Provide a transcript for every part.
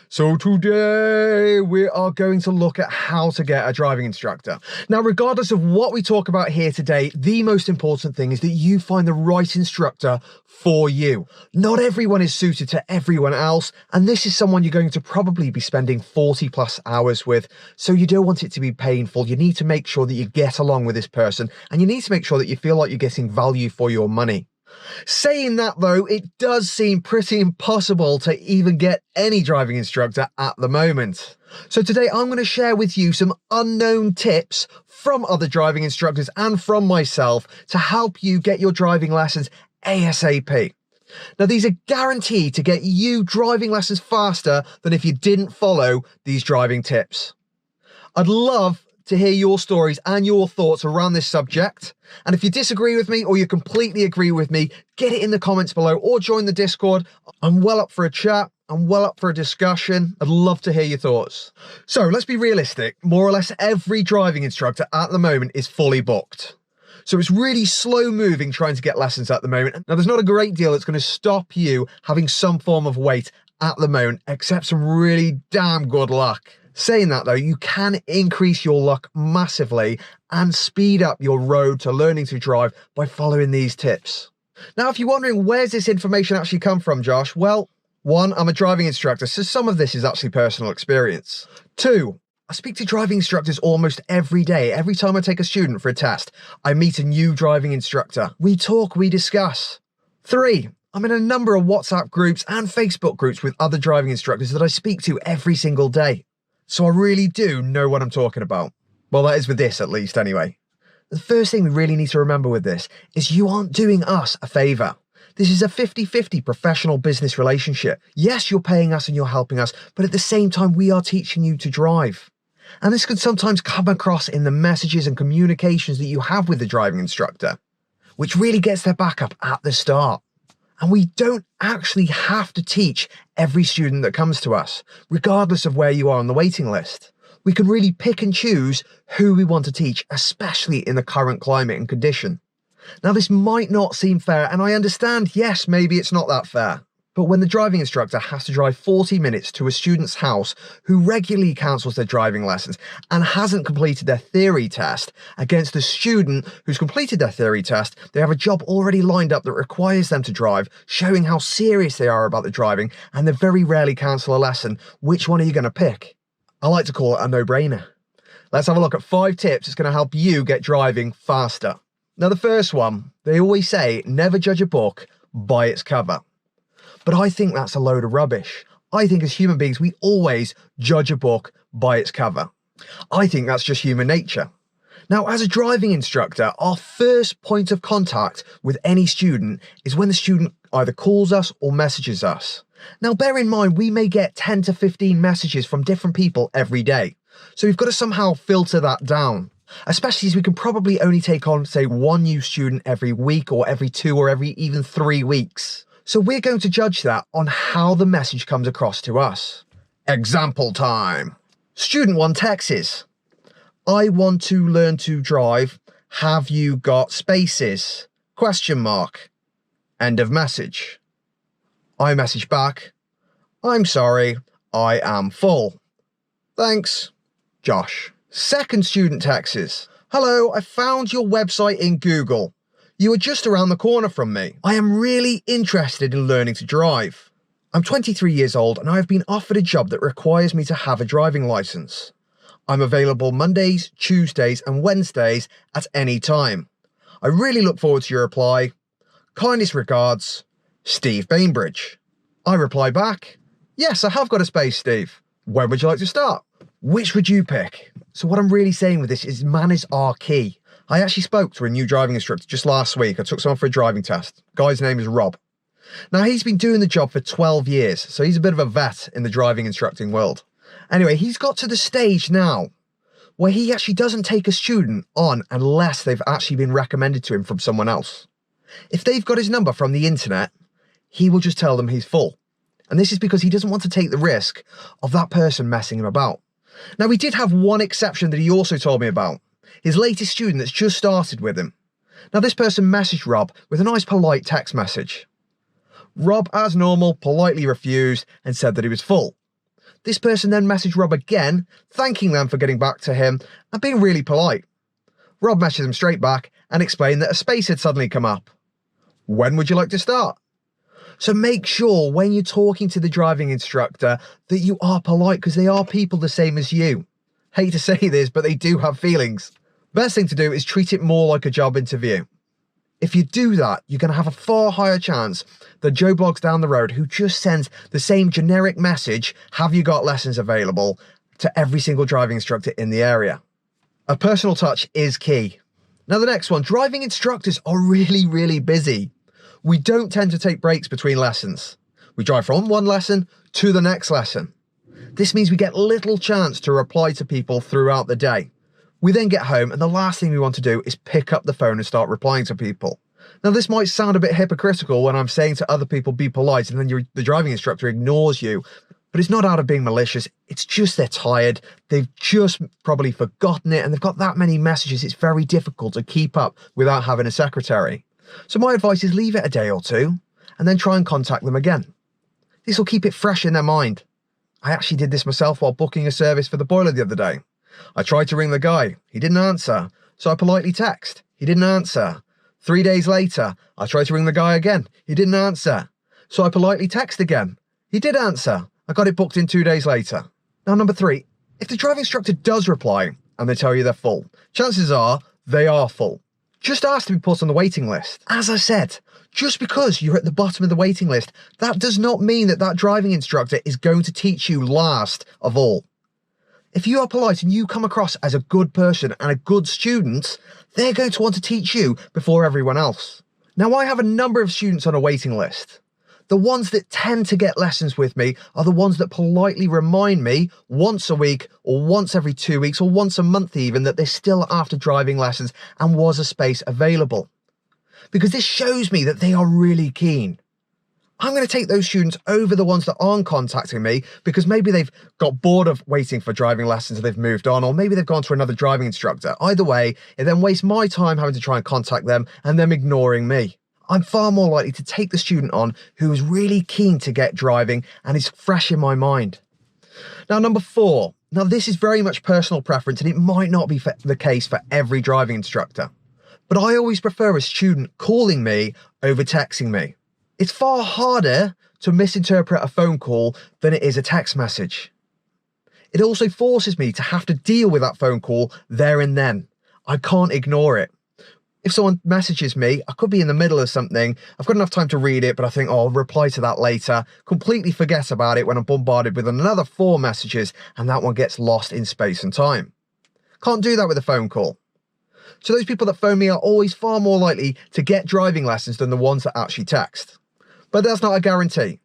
So today we are going to look at how to get a driving instructor. Now, regardless of what we talk about here today, the most important thing is that you find the right instructor for you. Not everyone is suited to everyone else, and this is someone you're going to probably be spending 40+ hours with, so you don't want it to be painful. You need to make sure that you get along with this person, and you need to make sure that you feel like you're getting value for your money. Saying that though, it does seem pretty impossible to even get any driving instructor at the moment. So today I'm going to share with you some unknown tips from other driving instructors and from myself to help you get your driving lessons ASAP. Now, these are guaranteed to get you driving lessons faster than if you didn't follow these driving tips. I'd love to hear your stories and your thoughts around this subject. And if you disagree with me or you completely agree with me, get it in the comments below or join the Discord. I'm well up for a chat. I'm well up for a discussion. I'd love to hear your thoughts. So let's be realistic. More or less every driving instructor at the moment is fully booked. So it's really slow moving trying to get lessons at the moment. Now, there's not a great deal that's going to stop you having some form of wait at the moment, except some really damn good luck. Saying that though, you can increase your luck massively and speed up your road to learning to drive by following these tips. Now, if you're wondering where's this information actually come from, Josh? Well, one, I'm a driving instructor, so some of this is actually personal experience. Two, I speak to driving instructors almost every day. Every time I take a student for a test, I meet a new driving instructor. We talk, we discuss. Three, I'm in a number of WhatsApp groups and Facebook groups with other driving instructors that I speak to every single day. So I really do know what I'm talking about. Well, that is with this at least anyway. The first thing we really need to remember with this is you aren't doing us a favor. This is a 50-50 professional business relationship. Yes, you're paying us and you're helping us, but at the same time, we are teaching you to drive. And this can sometimes come across in the messages and communications that you have with the driving instructor, which really gets their back up at the start. And we don't actually have to teach every student that comes to us, regardless of where you are on the waiting list. We can really pick and choose who we want to teach, especially in the current climate and condition. Now, this might not seem fair, and I understand, yes, maybe it's not that fair. But when the driving instructor has to drive 40 minutes to a student's house who regularly cancels their driving lessons and hasn't completed their theory test against a student who's completed their theory test, they have a job already lined up that requires them to drive, showing how serious they are about the driving, and they very rarely cancel a lesson. Which one are you going to pick? I like to call it a no-brainer. Let's have a look at 5 tips that's going to help you get driving faster. Now, the first one, they always say, never judge a book by its cover. But I think that's a load of rubbish. I think as human beings, we always judge a book by its cover. I think that's just human nature. Now, as a driving instructor, our first point of contact with any student is when the student either calls us or messages us. Now, bear in mind, we may get 10 to 15 messages from different people every day. So we've got to somehow filter that down, especially as we can probably only take on, say, one new student every week or every 2 or every even 3 weeks. So we're going to judge that on how the message comes across to us. Example time. Student 1 texts, I want to learn to drive. Have you got spaces? Question mark. End of message. I message back, I'm sorry, I am full. Thanks, Josh. Second student texts, hello, I found your website in Google. You are just around the corner from me. I am really interested in learning to drive. I'm 23 years old and I have been offered a job that requires me to have a driving license. I'm available Mondays, Tuesdays and Wednesdays at any time. I really look forward to your reply. Kindest regards, Steve Bainbridge. I reply back, yes, I have got a space, Steve. When would you like to start? Which would you pick? So what I'm really saying with this is manners are key. I actually spoke to a new driving instructor just last week. I took someone for a driving test. The guy's name is Rob. Now, he's been doing the job for 12 years, so he's a bit of a vet in the driving instructing world. Anyway, he's got to the stage now where he actually doesn't take a student on unless they've actually been recommended to him from someone else. If they've got his number from the internet, he will just tell them he's full. And this is because he doesn't want to take the risk of that person messing him about. Now, we did have one exception that he also told me about. His latest student that's just started with him. Now, this person messaged Rob with a nice polite text message. Rob, as normal, politely refused and said that he was full. This person then messaged Rob again, thanking them for getting back to him and being really polite. Rob messaged them straight back and explained that a space had suddenly come up. When would you like to start? So make sure when you're talking to the driving instructor that you are polite, because they are people the same as you. Hate to say this, but they do have feelings. Best thing to do is treat it more like a job interview. If you do that, you're going to have a far higher chance than Joe Bloggs down the road, who just sends the same generic message, have you got lessons available, to every single driving instructor in the area. A personal touch is key. Now the next one, driving instructors are really busy. We don't tend to take breaks between lessons. We drive from one lesson to the next lesson. This means we get little chance to reply to people throughout the day. We then get home and the last thing we want to do is pick up the phone and start replying to people. Now this might sound a bit hypocritical when I'm saying to other people be polite and then the driving instructor ignores you, but it's not out of being malicious, it's just they're tired, they've just probably forgotten it and they've got that many messages, it's very difficult to keep up without having a secretary. So my advice is leave it a day or two and then try and contact them again. This will keep it fresh in their mind. I actually did this myself while booking a service for the boiler the other day. I tried to ring the guy, he didn't answer, so I politely text, he didn't answer. 3 days later, I tried to ring the guy again, he didn't answer, so I politely text again. He did answer, I got it booked in 2 days later. Now number 3, if the driving instructor does reply and they tell you they're full, chances are they are full. Just ask to be put on the waiting list. As I said, just because you're at the bottom of the waiting list, that does not mean that that driving instructor is going to teach you last of all. If you are polite and you come across as a good person and a good student, they're going to want to teach you before everyone else. Now, I have a number of students on a waiting list. The ones that tend to get lessons with me are the ones that politely remind me once a week or once every 2 weeks or once a month even that they're still after driving lessons and was a space available. Because this shows me that they are really keen. I'm going to take those students over the ones that aren't contacting me because maybe they've got bored of waiting for driving lessons and they've moved on, or maybe they've gone to another driving instructor. Either way, it then wastes my time having to try and contact them and them ignoring me. I'm far more likely to take the student on who is really keen to get driving and is fresh in my mind. Now, number 4. Now, this is very much personal preference and it might not be the case for every driving instructor, but I always prefer a student calling me over texting me. It's far harder to misinterpret a phone call than it is a text message. It also forces me to have to deal with that phone call there and then. I can't ignore it. If someone messages me, I could be in the middle of something, I've got enough time to read it, but I think, oh, I'll reply to that later, completely forget about it when I'm bombarded with another 4 messages and that one gets lost in space and time. Can't do that with a phone call. So those people that phone me are always far more likely to get driving lessons than the ones that actually text. But that's not a guarantee.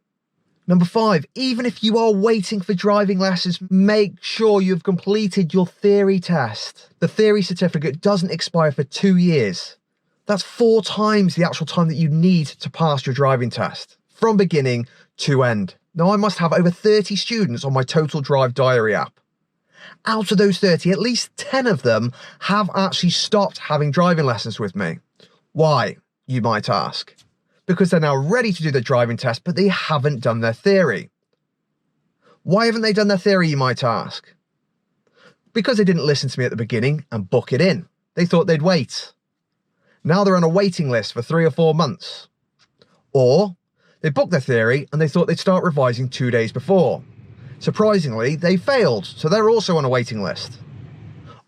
Number 5, even if you are waiting for driving lessons, make sure you've completed your theory test. The theory certificate doesn't expire for 2 years. That's 4 times the actual time that you need to pass your driving test, from beginning to end. Now, I must have over 30 students on my Total Drive Diary app. Out of those 30, at least 10 of them have actually stopped having driving lessons with me. Why, you might ask? Because they're now ready to do the driving test, but they haven't done their theory. Why haven't they done their theory, you might ask? Because they didn't listen to me at the beginning and book it in. They thought they'd wait. Now they're on a waiting list for 3 or 4 months. Or they booked their theory and they thought they'd start revising 2 days before. Surprisingly, they failed, so they're also on a waiting list.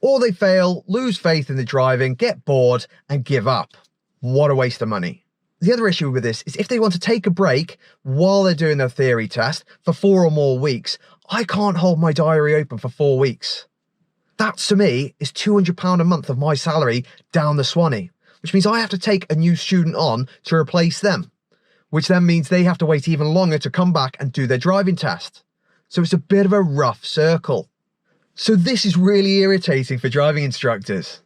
Or they fail, lose faith in the driving, get bored and give up. What a waste of money. The other issue with this is if they want to take a break while they're doing their theory test for 4 or more weeks, I can't hold my diary open for 4 weeks. That, to me, is £200 a month of my salary down the Swanee, which means I have to take a new student on to replace them, which then means they have to wait even longer to come back and do their driving test. So it's a bit of a rough circle. So this is really irritating for driving instructors.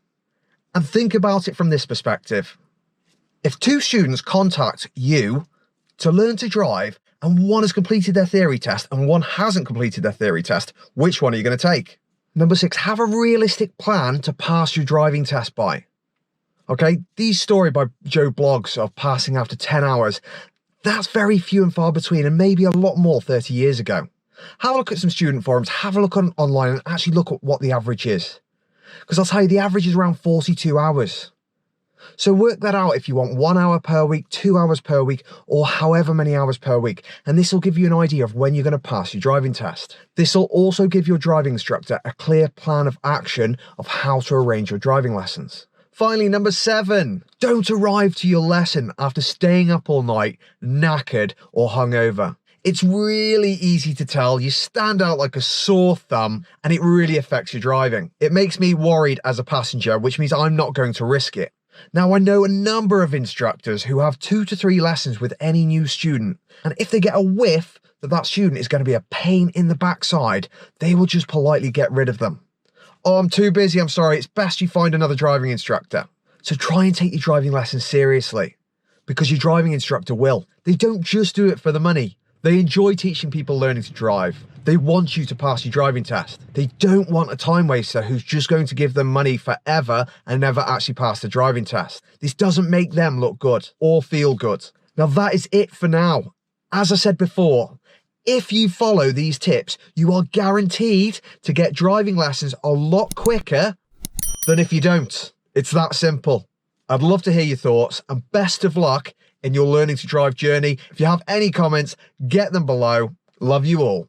And think about it from this perspective. If 2 students contact you to learn to drive and one has completed their theory test and one hasn't completed their theory test, which one are you going to take? Number 6, have a realistic plan to pass your driving test by. Okay, these stories by Joe Bloggs of passing after 10 hours, that's very few and far between and maybe a lot more 30 years ago. Have a look at some student forums, have a look online and actually look at what the average is. Because I'll tell you, the average is around 42 hours. So work that out if you want 1 hour per week, 2 hours per week, or however many hours per week. And this will give you an idea of when you're going to pass your driving test. This will also give your driving instructor a clear plan of action of how to arrange your driving lessons. Finally, number 7, don't arrive to your lesson after staying up all night, knackered or hungover. It's really easy to tell. You stand out like a sore thumb and it really affects your driving. It makes me worried as a passenger, which means I'm not going to risk it. Now, I know a number of instructors who have 2 to 3 lessons with any new student, and if they get a whiff that that student is going to be a pain in the backside, they will just politely get rid of them. Oh, I'm too busy, I'm sorry, it's best you find another driving instructor. So try and take your driving lessons seriously, because your driving instructor will. They don't just do it for the money. They enjoy teaching people learning to drive. They want you to pass your driving test. They don't want a time waster who's just going to give them money forever and never actually pass the driving test. This doesn't make them look good or feel good. Now that is it for now. As I said before, if you follow these tips, you are guaranteed to get driving lessons a lot quicker than if you don't. It's that simple. I'd love to hear your thoughts and best of luck in your learning to drive journey. If you have any comments, get them below. Love you all.